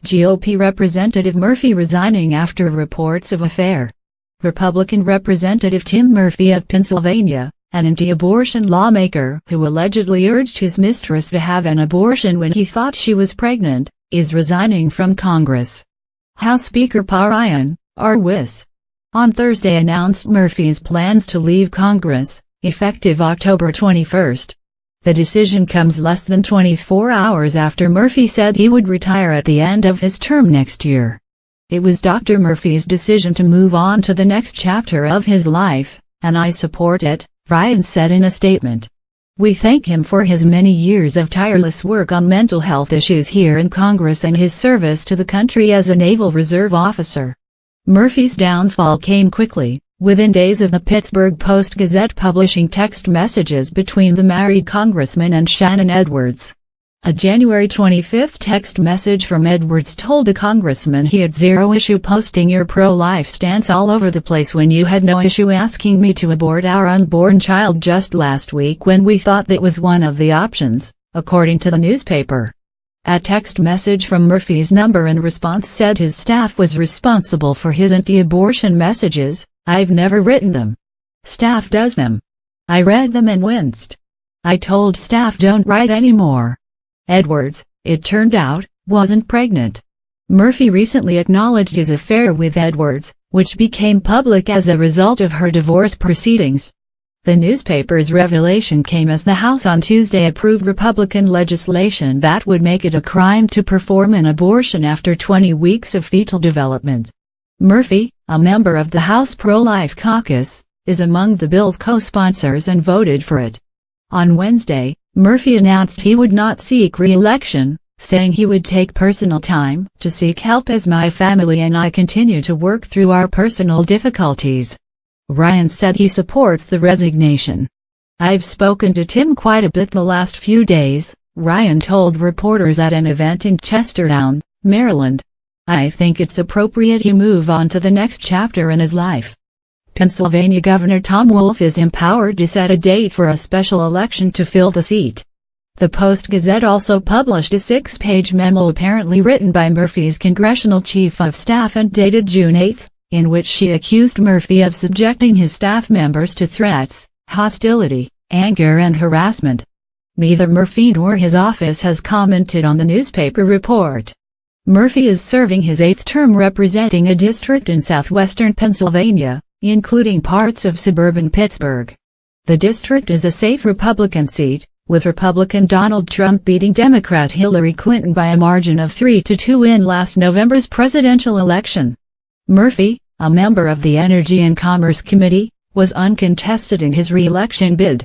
GOP Representative Murphy resigning after reports of affair. Republican Representative Tim Murphy of Pennsylvania, an anti-abortion lawmaker who allegedly urged his mistress to have an abortion when he thought she was pregnant, is resigning from Congress. House Speaker Ryan Arwis on Thursday announced Murphy's plans to leave Congress, effective October 21. The decision comes less than 24 hours after Murphy said he would retire at the end of his term next year. It was Dr. Murphy's decision to move on to the next chapter of his life, and I support it, Ryan said in a statement. We thank him for his many years of tireless work on mental health issues here in Congress and his service to the country as a Naval Reserve officer. Murphy's downfall came quickly, within days of the Pittsburgh Post-Gazette publishing text messages between the married congressman and Shannon Edwards. A January 25 text message from Edwards told the congressman he had zero issue posting your pro-life stance all over the place when you had no issue asking me to abort our unborn child just last week when we thought that was one of the options, according to the newspaper. A text message from Murphy's number in response said his staff was responsible for his anti-abortion messages. I've never written them. Staff does them. I read them and winced. I told staff don't write anymore. Edwards, it turned out, wasn't pregnant. Murphy recently acknowledged his affair with Edwards, which became public as a result of her divorce proceedings. The newspaper's revelation came as the House on Tuesday approved Republican legislation that would make it a crime to perform an abortion after 20 weeks of fetal development. Murphy, a member of the House Pro-Life Caucus, is among the bill's co-sponsors and voted for it. On Wednesday, Murphy announced he would not seek re-election, saying he would take personal time to seek help as my family and I continue to work through our personal difficulties. Ryan said he supports the resignation. I've spoken to Tim quite a bit the last few days, Ryan told reporters at an event in Chestertown, Maryland. I think it's appropriate he move on to the next chapter in his life. Pennsylvania Governor Tom Wolf is empowered to set a date for a special election to fill the seat. The Post-Gazette also published a 6-page memo apparently written by Murphy's congressional chief of staff and dated June 8, in which she accused Murphy of subjecting his staff members to threats, hostility, anger and harassment. Neither Murphy nor his office has commented on the newspaper report. Murphy is serving his 8th term representing a district in southwestern Pennsylvania, including parts of suburban Pittsburgh. The district is a safe Republican seat, with Republican Donald Trump beating Democrat Hillary Clinton by a margin of 3-2 in last November's presidential election. Murphy, a member of the Energy and Commerce Committee, was uncontested in his re-election bid.